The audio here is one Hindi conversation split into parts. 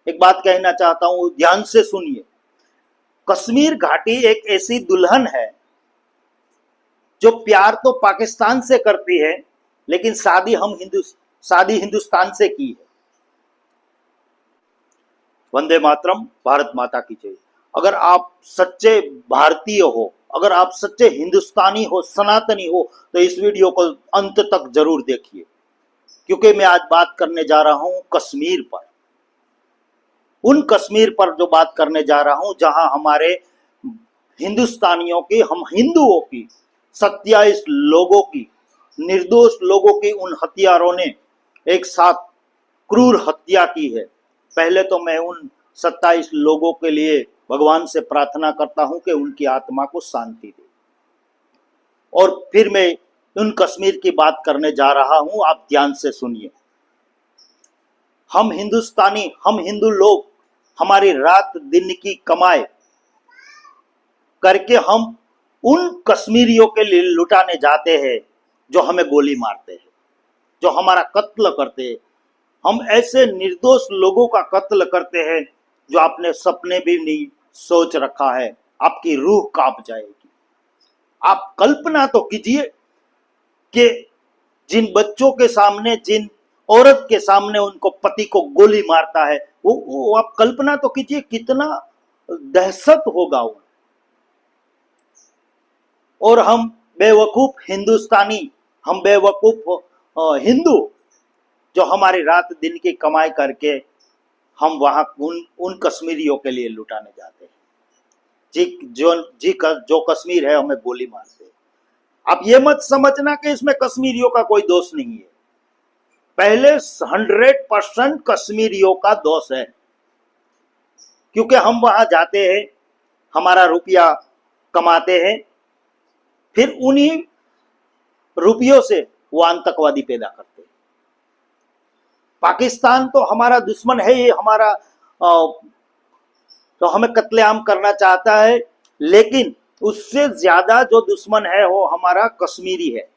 एक बात कहना चाहता हूं, ध्यान से सुनिए। कश्मीर घाटी एक ऐसी दुल्हन है जो प्यार तो पाकिस्तान से करती है, लेकिन शादी हिंदुस्तान से की है। वंदे मातरम, भारत माता की जय। अगर आप सच्चे भारतीय हो, अगर आप सच्चे हिंदुस्तानी हो, सनातनी हो, तो इस वीडियो को अंत तक जरूर देखिए, क्योंकि मैं आज बात करने जा रहा हूं कश्मीर पर। उन कश्मीर पर जो बात करने जा रहा हूं जहां हमारे हिंदुस्तानियों की, हम हिंदुओं की, 27 लोगों की, निर्दोष लोगों की उन हत्यारों ने एक साथ क्रूर हत्या की है। पहले तो मैं उन 27 लोगों के लिए भगवान से प्रार्थना करता हूं कि उनकी आत्मा को शांति दे, और फिर मैं उन कश्मीर की बात करने जा रहा हूं। आप ध्यान से सुनिए। हम हिंदुस्तानी, हम हिंदू लोग हमारी रात दिन की कमाई करके हम उन कश्मीरियों के लिए लुटाने जाते हैं जो हमें गोली मारते हैं, जो हमारा कत्ल करते हैं। हम ऐसे निर्दोष लोगों का कत्ल करते हैं जो आपने सपने भी नहीं सोच रखा है। आपकी रूह कांप जाएगी। आप कल्पना तो कीजिए कि जिन बच्चों के सामने, जिन औरत के सामने उनको पति को गोली मारता है, वो आप कल्पना तो कीजिए कितना दहशत होगा वो। और हम बेवकूफ हिंदुस्तानी, हम बेवकूफ हिंदू, जो हमारी रात दिन की कमाई करके हम वहां उन कश्मीरियों के लिए लुटाने जाते हैं। जो कश्मीर है हमें गोली मारते हैं। आप ये मत समझना कि इसमें कश्मीरियों का कोई दोष नहीं है। पहले 100% कश्मीरियों का दोष है, क्योंकि हम वहां जाते हैं, हमारा रुपया कमाते हैं, फिर उन्हीं रुपयों से वो आतंकवादी पैदा करते हैं। पाकिस्तान तो हमारा दुश्मन है, ये हमारा तो हमें कत्लेआम करना चाहता है, लेकिन उससे ज्यादा जो दुश्मन है वो हमारा कश्मीरी है,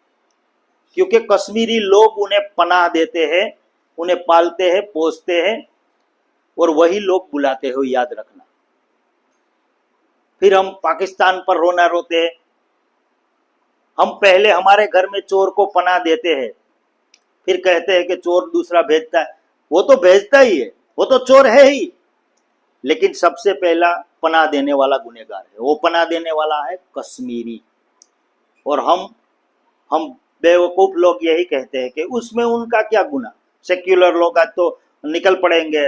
क्योंकि कश्मीरी लोग उन्हें पनाह देते हैं, उन्हें पालते हैं, पोसते हैं, और वही लोग बुलाते हो, याद रखना। फिर हम पाकिस्तान पर रोना रोते हैं। हम पहले हमारे घर में चोर को पनाह देते हैं, फिर कहते हैं कि चोर दूसरा भेजता है। वो तो भेजता ही है, वो तो चोर है ही, लेकिन सबसे पहला पनाह देने वाला गुनहगार है। वो पनाह देने वाला है कश्मीरी। और हम बेवकूफ लोग यही कहते हैं कि उसमें उनका क्या गुनाह। सेक्युलर लोग आज तो निकल पड़ेंगे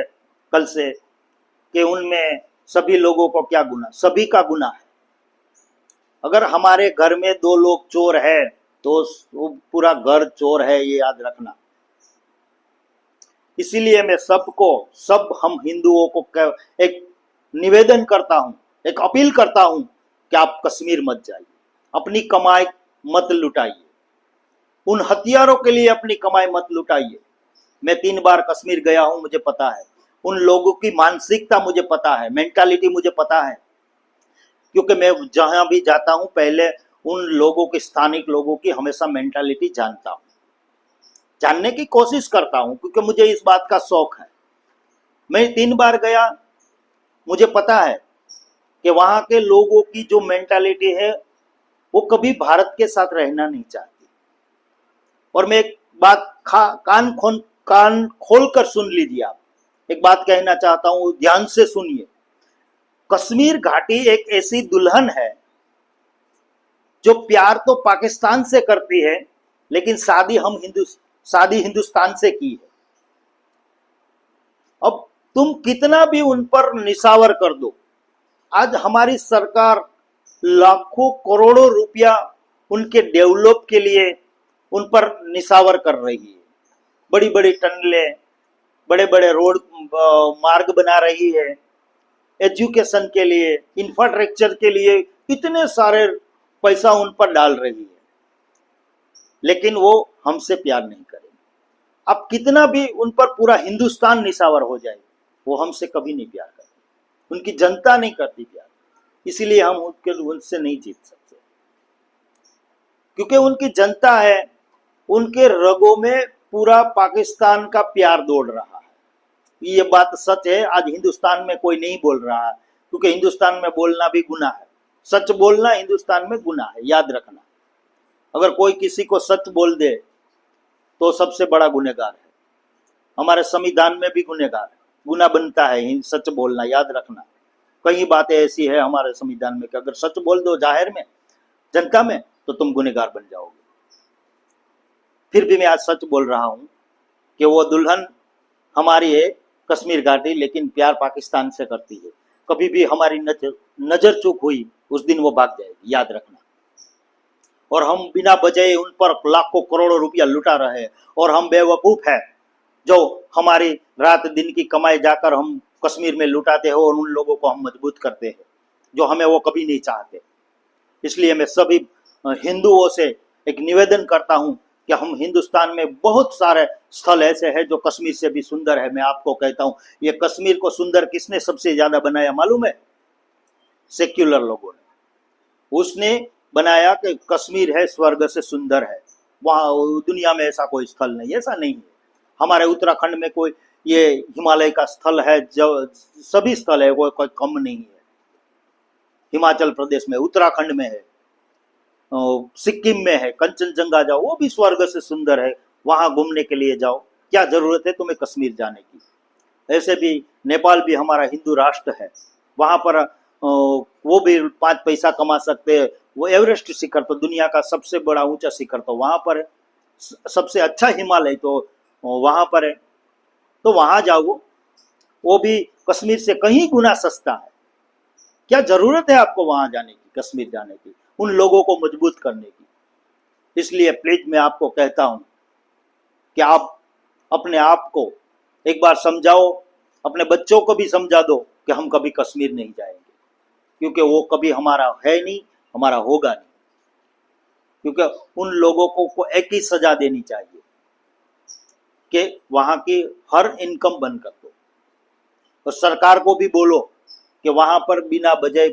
कल से कि उनमें सभी लोगों को क्या गुनाह। सभी का गुनाह है। अगर हमारे घर में 2 लोग चोर है तो पूरा घर चोर है, ये याद रखना। इसीलिए मैं सब हम हिंदुओं को एक निवेदन करता हूं, एक अपील करता हूं कि आप कश्मीर मत जाइए, अपनी कमाई मत लुटाइए, उन हथियारों के लिए अपनी कमाई मत लुटाइए। मैं 3 बार कश्मीर गया हूं, मुझे पता है उन लोगों की मानसिकता, मुझे पता है मेंटालिटी, मुझे पता है, क्योंकि मैं जहां भी जाता हूं पहले उन लोगों की, स्थानिक लोगों की हमेशा मेंटालिटी जानता हूं, जानने की कोशिश करता हूं, क्योंकि मुझे इस बात का शौक है। मैं 3 बार गया, मुझे पता है कि वहां के लोगों की जो मेंटालिटी है वो कभी भारत के साथ रहना नहीं चाहती। और मैं एक बात कान खोल कर सुन लीजिए आप। एक बात कहना चाहता हूं, ध्यान से सुनिए। कश्मीर घाटी एक ऐसी दुल्हन है जो प्यार तो पाकिस्तान से करती है, लेकिन शादी हिंदुस्तान से की है। अब तुम कितना भी उन पर निशावर कर दो, आज हमारी सरकार लाखों करोड़ों रुपया उनके डेवलप के लिए उन पर निशावर कर रही है। बड़ी बड़ी टनलें, बड़े बड़े रोड मार्ग बना रही है, एजुकेशन के लिए, इंफ्रास्ट्रक्चर के लिए इतने सारे पैसा उन पर डाल रही है, लेकिन वो हमसे प्यार नहीं करेंगे। अब कितना भी उन पर पूरा हिंदुस्तान निशावर हो जाए, वो हमसे कभी नहीं प्यार करते। उनकी जनता नहीं करती प्यार, इसीलिए हम उनसे नहीं जीत सकते, क्योंकि उनकी जनता है, उनके रगों में पूरा पाकिस्तान का प्यार दौड़ रहा है। ये बात सच है। आज हिंदुस्तान में कोई नहीं बोल रहा है, क्योंकि हिंदुस्तान में बोलना भी गुनाह है। सच बोलना हिंदुस्तान में गुनाह है, याद रखना। अगर कोई किसी को सच बोल दे तो सबसे बड़ा गुनहगार है। हमारे संविधान में भी गुनहगार है, गुनाह बनता है सच बोलना, याद रखना। कई बातें ऐसी है हमारे संविधान में कि अगर सच बोल दो जाहिर में, जनता में, तो तुम गुनहगार बन जाओगे। फिर भी मैं आज सच बोल रहा हूं कि वो दुल्हन हमारी है कश्मीर घाटी, लेकिन प्यार पाकिस्तान से करती है। कभी भी हमारी नजर चूक हुई उस दिन वो भाग जाएगी, याद रखना। और हम बिना वजह उन पर लाखों करोड़ों रुपया लुटा रहे हैं, और हम बेवकूफ हैं जो हमारी रात दिन की कमाई जाकर हम कश्मीर में लुटाते हैं और उन लोगों को हम मजबूत करते हैं जो हमें वो कभी नहीं चाहते। इसलिए मैं सभी हिंदुओं से एक निवेदन करता हूं कि हम हिंदुस्तान में बहुत सारे स्थल ऐसे हैं जो कश्मीर से भी सुंदर है। मैं आपको कहता हूं, ये कश्मीर को सुंदर किसने सबसे ज्यादा बनाया मालूम है? सेक्युलर लोगों ने। उसने बनाया कि कश्मीर है स्वर्ग से सुंदर है, वहां दुनिया में ऐसा कोई स्थल नहीं, ऐसा नहीं है। हमारे उत्तराखंड में कोई ये हिमालय का स्थल है, जो सभी स्थल है, वो कोई कम नहीं है। हिमाचल प्रदेश में, उत्तराखंड में है, सिक्किम में है, कंचनजंगा जाओ, वो भी स्वर्ग से सुंदर है, वहां घूमने के लिए जाओ। क्या जरूरत है तुम्हें कश्मीर जाने की? ऐसे भी नेपाल भी हमारा हिंदू राष्ट्र है, वहां पर वो भी 5 पैसा कमा सकते हैं। वो एवरेस्ट शिखर तो दुनिया का सबसे बड़ा ऊंचा शिखर तो वहां पर है, सबसे अच्छा हिमालय तो वहां पर है। तो वहां जाओ, वो भी कश्मीर से कहीं गुना सस्ता है। क्या जरूरत है आपको वहां जाने की, कश्मीर जाने की, उन लोगों को मजबूत करने की? इसलिए प्लीज मैं आपको कहता हूं कि आप अपने आप को एक बार समझाओ, अपने बच्चों को भी समझा दो कि हम कभी कश्मीर नहीं जाएंगे, क्योंकि वो कभी हमारा है नहीं, हमारा होगा नहीं। क्योंकि उन लोगों को एक ही सजा देनी चाहिए कि वहां की हर इनकम बंद कर दो, और सरकार को भी बोलो कि वहां पर बिना वजह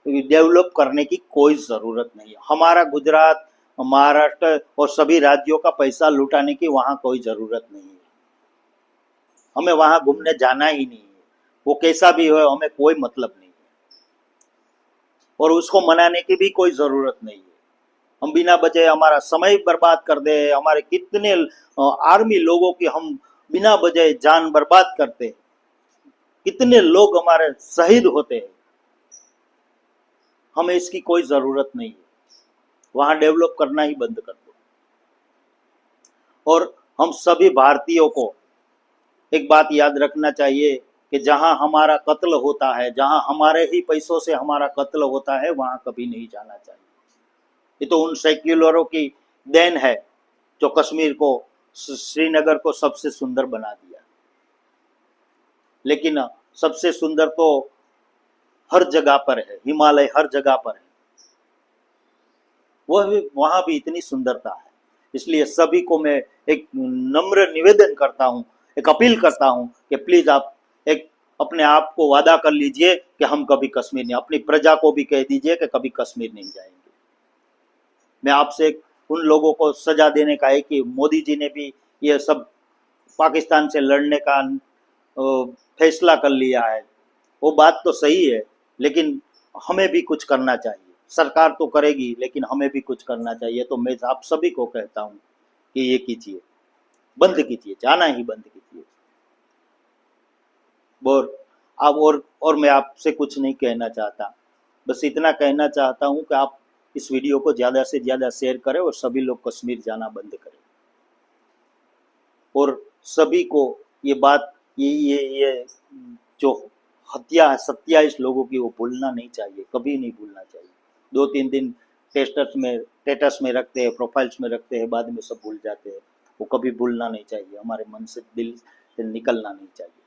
डेवलप करने की कोई जरूरत नहीं है। हमारा गुजरात, महाराष्ट्र और सभी राज्यों का पैसा लुटाने की वहां कोई जरूरत नहीं है। हमें वहां घूमने जाना ही नहीं है, वो कैसा भी हो हमें कोई मतलब नहीं है, और उसको मनाने की भी कोई जरूरत नहीं है। हम बिना वजह हमारा समय बर्बाद कर दे, हमारे कितने आर्मी लोगों की हम बिना वजह जान बर्बाद करते हैं, कितने लोग हमारे शहीद होते हैं। हमें इसकी कोई जरूरत नहीं है, वहां डेवलप करना ही बंद कर दो। और हम सभी भारतीयों को एक बात याद रखना चाहिए कि जहां हमारा कत्ल होता है, जहां हमारे ही पैसों से हमारा कत्ल होता है, वहां कभी नहीं जाना चाहिए। ये तो उन सेक्युलरों की देन है जो कश्मीर को, श्रीनगर को सबसे सुंदर बना दिया। लेकिन सबसे सुंदर तो हर जगह पर है, हिमालय हर जगह पर है, वहां भी इतनी सुंदरता है। इसलिए सभी को मैं एक नम्र निवेदन करता हूं, एक अपील करता हूं कि प्लीज आप एक अपने आप को वादा कर लीजिए कि हम कभी कश्मीर नहीं, अपनी प्रजा को भी कह दीजिए कि कभी कश्मीर नहीं जाएंगे। मैं आपसे उन लोगों को सजा देने का है कि मोदी जी ने भी ये सब पाकिस्तान से लड़ने का फैसला कर लिया है, वो बात तो सही है, लेकिन हमें भी कुछ करना चाहिए। सरकार तो करेगी, लेकिन हमें भी कुछ करना चाहिए। तो मैं आप सभी को कहता हूं कि ये कीजिए, बंद कीजिए, जाना ही बंद कीजिए। और मैं आपसे कुछ नहीं कहना चाहता, बस इतना कहना चाहता हूं कि आप इस वीडियो को ज्यादा से ज्यादा शेयर करें और सभी लोग कश्मीर जाना बंद करें। और सभी को ये बात, ये जो हत्या है 27 लोगों की, वो भूलना नहीं चाहिए, कभी नहीं भूलना चाहिए। 2-3 दिन स्टेटस में रखते हैं, प्रोफाइल्स में रखते हैं, बाद में सब भूल जाते हैं। वो कभी भूलना नहीं चाहिए, हमारे मन से, दिल से निकलना नहीं चाहिए,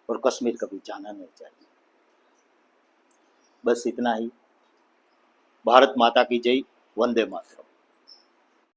और कश्मीर कभी जाना नहीं चाहिए। बस इतना ही। भारत माता की जय, वंदे मातरम।